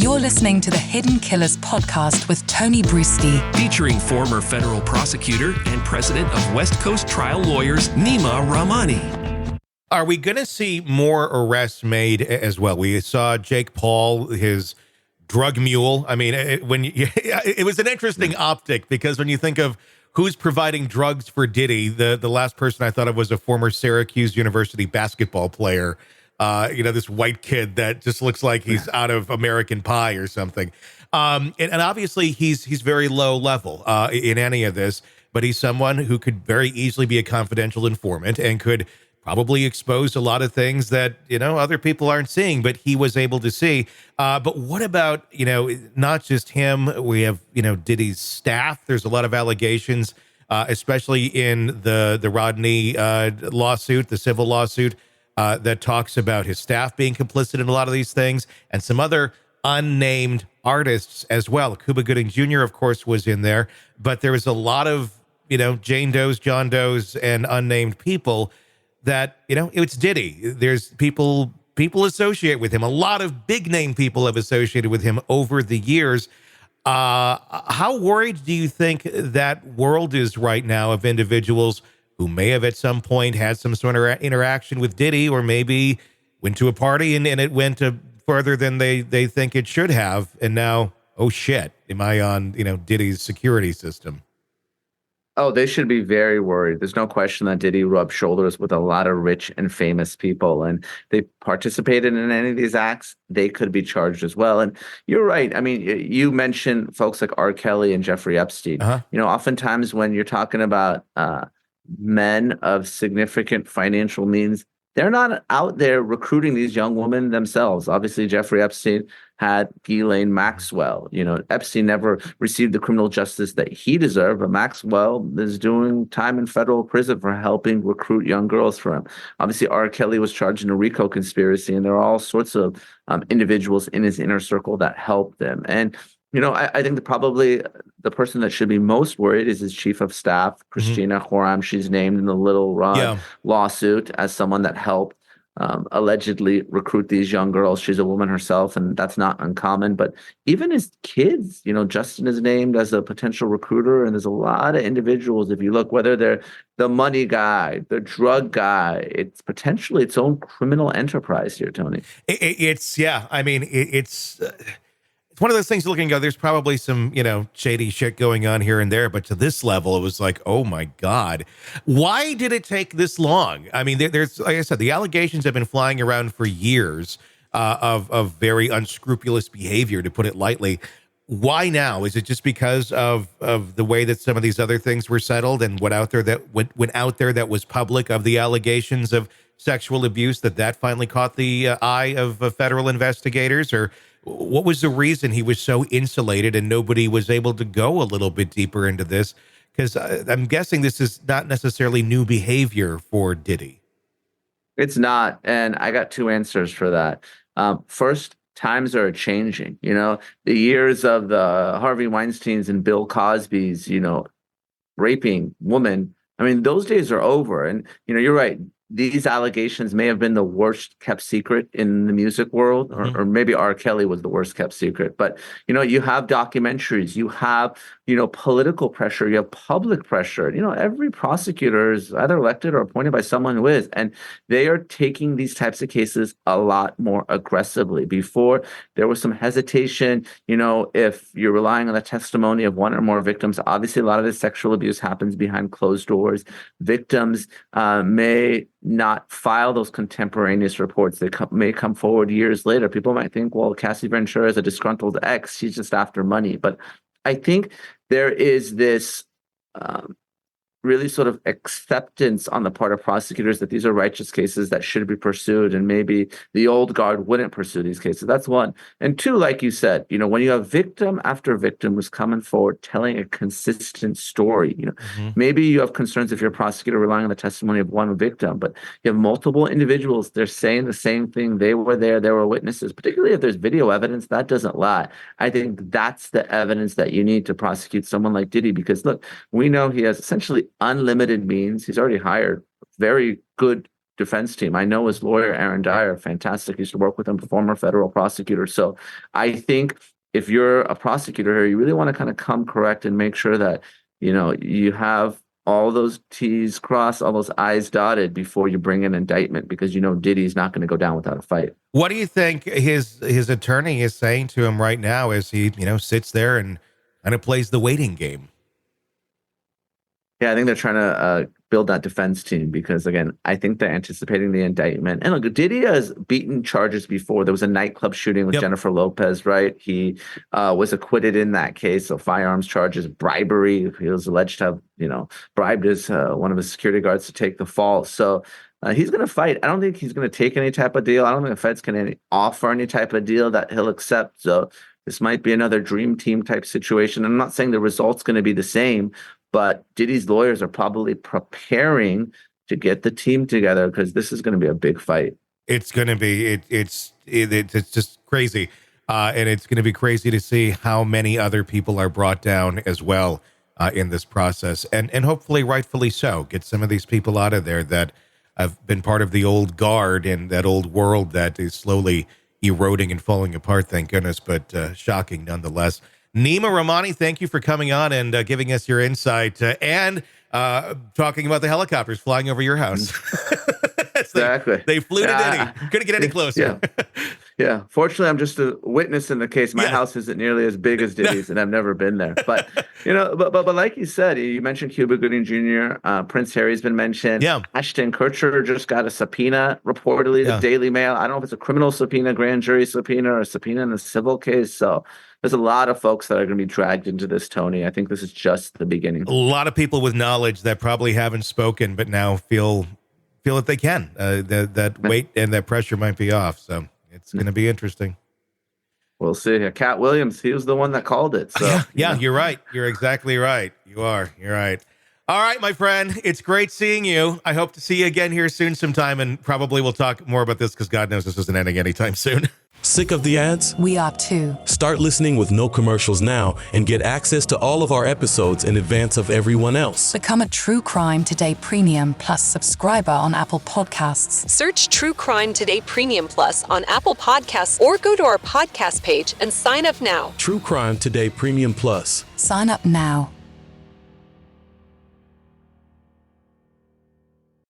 You're listening to the Hidden Killers podcast with Tony Brueski, featuring former federal prosecutor and president of West Coast Trial Lawyers, Neama Rahmani. Are we going to see more arrests made as well? We saw Jake Paul, his drug mule. I mean, it was an interesting optic, because when you think of who's providing drugs for Diddy, the last person I thought of was a former Syracuse University basketball player. This white kid that just looks like he's out of American Pie or something. And obviously he's very low level in any of this, but he's someone who could very easily be a confidential informant and could probably expose a lot of things that, other people aren't seeing, but he was able to see. But what about, not just him? We have, Diddy's staff. There's a lot of allegations, especially in the Rodney lawsuit, the civil lawsuit, that talks about his staff being complicit in a lot of these things, and some other unnamed artists as well. Cuba Gooding Jr., of course, was in there, but there was a lot of, Jane Does, John Does, and unnamed people that, it's Diddy. There's people associate with him. A lot of big name people have associated with him over the years. How worried do you think that world is right now of individuals who may have at some point had some sort of interaction with Diddy, or maybe went to a party and it went further than they think it should have, and now, oh shit, am I on Diddy's security system? Oh, they should be very worried. There's no question that Diddy rubbed shoulders with a lot of rich and famous people, and they participated in any of these acts. They could be charged as well. And you're right. I mean, you mentioned folks like R. Kelly and Jeffrey Epstein. Oftentimes when you're talking about men of significant financial means, they're not out there recruiting these young women themselves. Obviously, Jeffrey Epstein had Ghislaine Maxwell. Epstein never received the criminal justice that he deserved, but Maxwell is doing time in federal prison for helping recruit young girls for him. Obviously, R. Kelly was charged in a RICO conspiracy, and there are all sorts of individuals in his inner circle that helped them. And I think probably the person that should be most worried is his chief of staff, Christina Khorram. She's named in the Little Ron lawsuit as someone that helped allegedly recruit these young girls. She's a woman herself, and that's not uncommon. But even his kids, Justin is named as a potential recruiter, and there's a lot of individuals. If you look, whether they're the money guy, the drug guy, it's potentially its own criminal enterprise here, Tony. It's one of those things looking at, there's probably some, shady shit going on here and there, but to this level, it was like, oh my God, why did it take this long? I mean, there's, like I said, the allegations have been flying around for years of very unscrupulous behavior, to put it lightly. Why now? Is it just because of the way that some of these other things were settled and went out there that was public, of the allegations of sexual abuse, that finally caught the eye of federal investigators? Or what was the reason he was so insulated and nobody was able to go a little bit deeper into this? Because I'm guessing this is not necessarily new behavior for Diddy. It's not. And I got two answers for that. First, times are changing. The years of the Harvey Weinsteins and Bill Cosby's, raping women, I mean, those days are over. And, you're right. These allegations may have been the worst kept secret in the music world, or maybe R. Kelly was the worst kept secret. But, you have documentaries, you have, political pressure, you have public pressure. Every prosecutor is either elected or appointed by someone who is, and they are taking these types of cases a lot more aggressively. Before, there was some hesitation, if you're relying on the testimony of one or more victims. Obviously, a lot of this sexual abuse happens behind closed doors. Victims may not file those contemporaneous reports. They may come forward years later. People might think, well, Cassie Ventura is a disgruntled ex. She's just after money. But I think there is this really sort of acceptance on the part of prosecutors that these are righteous cases that should be pursued, and maybe the old guard wouldn't pursue these cases. That's one. And two, like you said, when you have victim after victim who's coming forward telling a consistent story, maybe you have concerns if you're a prosecutor relying on the testimony of one victim, but you have multiple individuals, they're saying the same thing. They were there, they were witnesses, particularly if there's video evidence that doesn't lie. I think that's the evidence that you need to prosecute someone like Diddy, because look, we know he has essentially unlimited means. He's already hired very good defense team. I know his lawyer, Aaron Dyer, fantastic. He used to work with him, former federal prosecutor. So I think if you're a prosecutor here, you really want to kind of come correct and make sure that, you have all those T's crossed, all those I's dotted before you bring an indictment, because Diddy's not going to go down without a fight. What do you think his attorney is saying to him right now as he, sits there and kind of plays the waiting game? Yeah, I think they're trying to build that defense team because, again, I think they're anticipating the indictment. And look, Diddy has beaten charges before. There was a nightclub shooting with Jennifer Lopez, right? He was acquitted in that case. So firearms charges, bribery. He was alleged to have, bribed one of his security guards to take the fall. So he's going to fight. I don't think he's going to take any type of deal. I don't think the Fed's going to offer any type of deal that he'll accept. So this might be another dream team type situation. I'm not saying the result's going to be the same, but Diddy's lawyers are probably preparing to get the team together because this is going to be a big fight. It's going to be, it's just crazy. And it's going to be crazy to see how many other people are brought down as well in this process. And hopefully rightfully so. Get some of these people out of there that have been part of the old guard and that old world that is slowly eroding and falling apart, thank goodness, but shocking nonetheless. Neama Rahmani, thank you for coming on and giving us your insight and talking about the helicopters flying over your house. Exactly. They flew to Diddy. Couldn't get any closer. Yeah. Fortunately, I'm just a witness in the case. My house isn't nearly as big as Diddy's, and I've never been there. But but like you said, you mentioned Cuba Gooding Jr., Prince Harry's been mentioned. Yeah. Ashton Kutcher just got a subpoena, reportedly, the Daily Mail. I don't know if it's a criminal subpoena, grand jury subpoena, or a subpoena in a civil case. So there's a lot of folks that are going to be dragged into this, Tony. I think this is just the beginning. A lot of people with knowledge that probably haven't spoken, but now feel that they can. That weight and that pressure might be off. So it's going to be interesting. We'll see. Cat Williams, he was the one that called it. So yeah, you're right. You're exactly right. You're right. All right, my friend. It's great seeing you. I hope to see you again here soon sometime, and probably we'll talk more about this because God knows this isn't ending anytime soon. Sick of the ads? We are too. Start listening with no commercials now and get access to all of our episodes in advance of everyone else. Become a True Crime Today Premium Plus subscriber on Apple Podcasts. Search True Crime Today Premium Plus on Apple Podcasts or go to our podcast page and sign up now. True Crime Today Premium Plus. Sign up now.